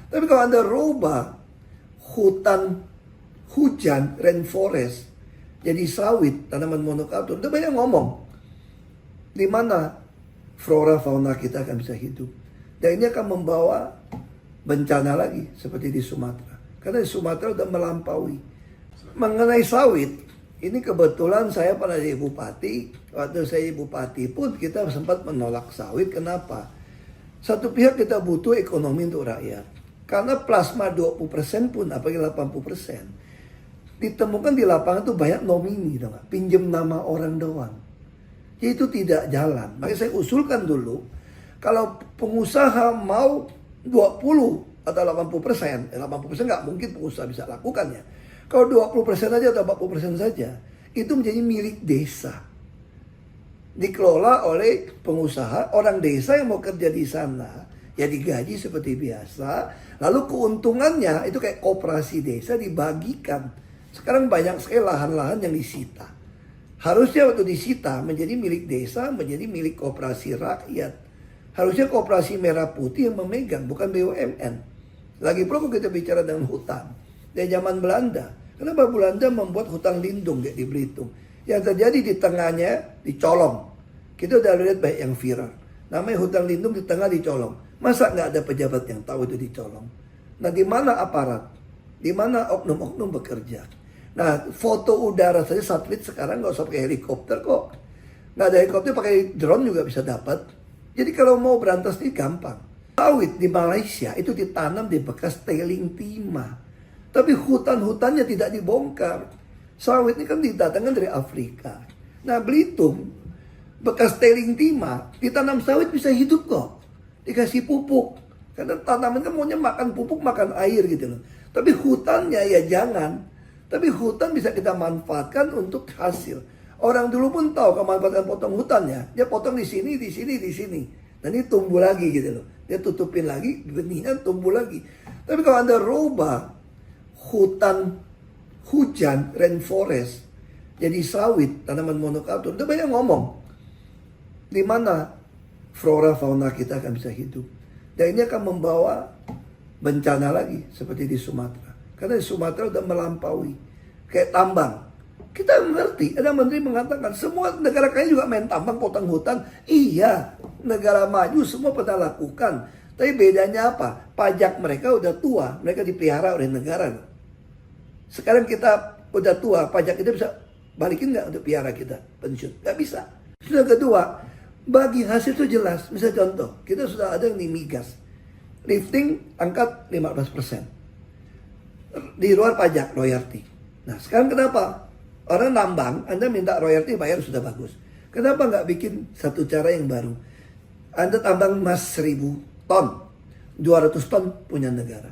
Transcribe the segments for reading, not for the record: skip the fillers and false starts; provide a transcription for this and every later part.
Tapi kalau Anda rubah hutan hujan, rainforest, jadi sawit, tanaman monokultur, itu banyak ngomong. Di mana flora fauna kita akan bisa hidup. Dan ini akan membawa bencana lagi, seperti di Sumatera. Karena di Sumatera udah melampaui. Mengenai sawit, ini kebetulan saya pernah jadi bupati. Waktu saya jadi bupati pun kita sempat menolak sawit. Kenapa? Satu pihak kita butuh ekonomi untuk rakyat. Karena plasma 20% pun, apalagi 80%, ditemukan di lapangan itu banyak nomini, pinjam nama orang doang. Jadi itu tidak jalan. Makanya saya usulkan dulu, kalau pengusaha mau 20 atau 80%, 80% nggak mungkin pengusaha bisa lakukan ya. Kalau 20% aja atau 40% saja, itu menjadi milik desa. Dikelola oleh pengusaha, orang desa yang mau kerja di sana, ya digaji seperti biasa. Lalu keuntungannya itu kayak koperasi desa dibagikan. Sekarang banyak sekali lahan-lahan yang disita. Harusnya waktu disita menjadi milik desa, menjadi milik koperasi rakyat. Harusnya koperasi merah putih yang memegang, bukan BUMN. Lagi pula kalau kita bicara dengan hutan. Dari zaman Belanda. Kenapa Belanda membuat hutan lindung kayak di Belitung? Yang terjadi di tengahnya dicolong. Kita udah lihat banyak yang viral. Namanya hutan lindung di tengah dicolong. Masa nggak ada pejabat yang tahu itu dicolong? Nah, di mana aparat? Di mana oknum-oknum bekerja? Nah, foto udara saja satelit sekarang nggak usah pakai helikopter kok. Nggak ada helikopter, pakai drone juga bisa dapat. Jadi kalau mau berantas ini gampang. Sawit di Malaysia itu ditanam di bekas tailing timah. Tapi hutan-hutannya tidak dibongkar. Sawit ini kan didatangkan dari Afrika. Nah, Belitung, bekas tailing timah, ditanam sawit bisa hidup kok. Dikasih pupuk. Karena tanaman kan maunya makan pupuk, makan air gitu loh. Tapi hutannya ya jangan. Tapi hutan bisa kita manfaatkan untuk hasil. Orang dulu pun tahu kalau manfaatkan potong hutannya. Dia potong di sini, di sini, di sini. Dan ini tumbuh lagi gitu loh. Dia tutupin lagi, benihnya tumbuh lagi. Tapi kalau Anda rubah hutan hujan, rainforest, jadi sawit, tanaman monokultur, itu banyak ngomong. Di mana flora fauna kita akan bisa hidup. Dan ini akan membawa bencana lagi, seperti di Sumatera. Karena di Sumatera udah melampaui. Kayak tambang. Kita mengerti, ada menteri mengatakan semua negara kaya juga main tambang, potong hutan. Iya, negara maju semua pernah lakukan. Tapi bedanya apa? Pajak mereka udah tua, mereka dipelihara oleh negara. Sekarang kita udah tua, pajak kita bisa balikin nggak untuk pelihara kita pensiun? Nggak bisa. Sudah kedua, bagi hasil itu jelas. Misalnya contoh, kita sudah ada yang di migas. Lifting angkat 15%. Di luar pajak, royalti. Nah sekarang kenapa? Orang nambang, Anda minta royalti bayar sudah bagus. Kenapa nggak bikin satu cara yang baru? Anda tambang emas 1000 ton, 200 ton punya negara.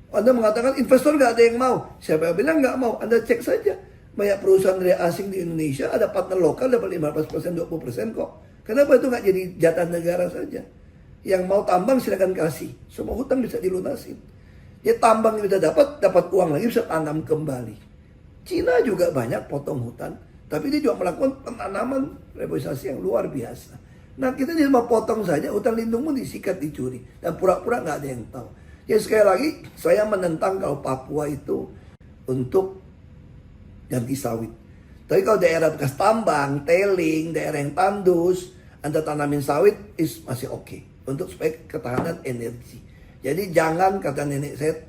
Anda mengatakan investor nggak ada yang mau. Siapa yang bilang nggak mau? Anda cek saja. Banyak perusahaan dari asing di Indonesia, ada partner lokal dapat 15%, 20% kok. Kenapa itu nggak jadi jatah negara saja? Yang mau tambang silakan kasih. Semua hutang bisa dilunasin. Dia tambang yang kita dapat uang lagi bisa tanam kembali. Cina juga banyak potong hutan, tapi dia juga melakukan penanaman reforestasi yang luar biasa. Nah kita cuma potong saja, hutan lindung pun disikat, dicuri, dan pura-pura nggak ada yang tahu. Jadi sekali lagi saya menentang kalau Papua itu untuk ganti sawit. Tapi kalau daerah bekas tambang, tailing, daerah yang tandus, Anda tanamin sawit masih oke untuk supaya ketahanan energi. Jadi jangan, kata nenek saya,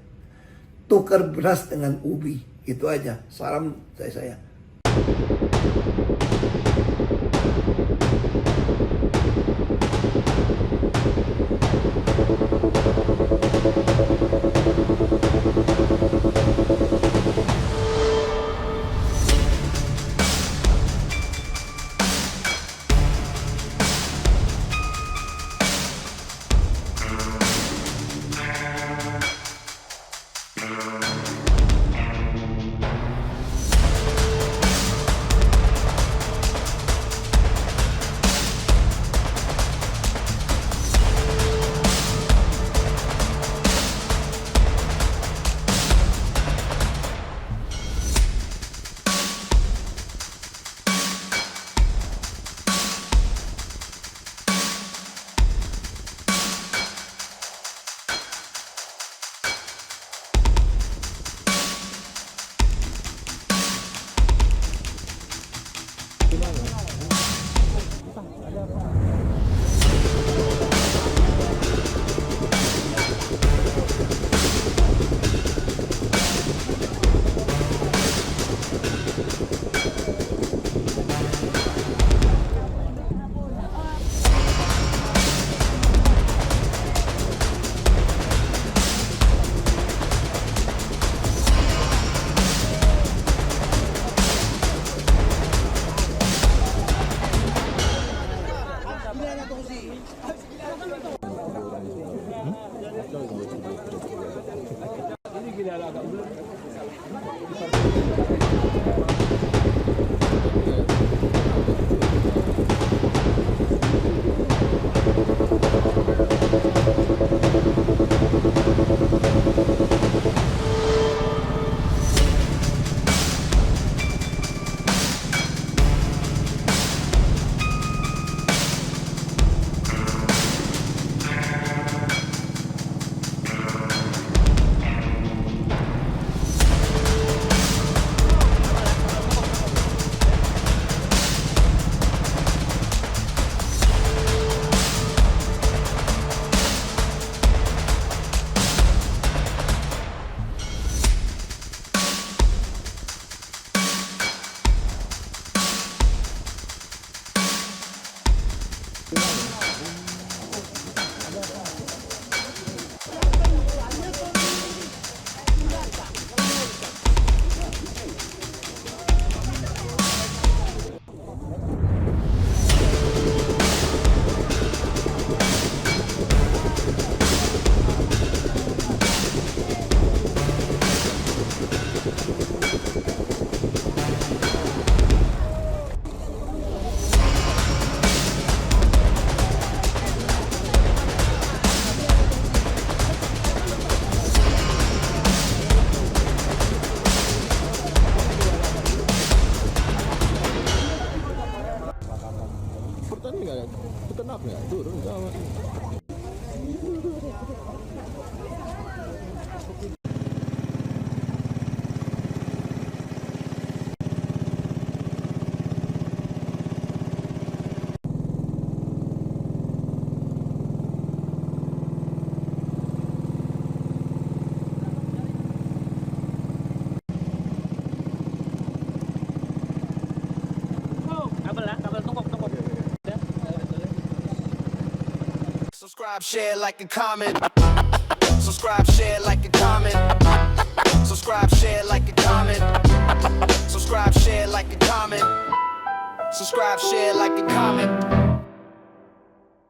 tukar beras dengan ubi. Itu aja, salam dari saya. Pertanian nggak? Peternak nggak? Turun sama. Subscribe, share, like, and comment. Subscribe, share, like, and comment. Subscribe, share, like, and comment. Subscribe, share, like, and comment. Subscribe, share, like, and comment.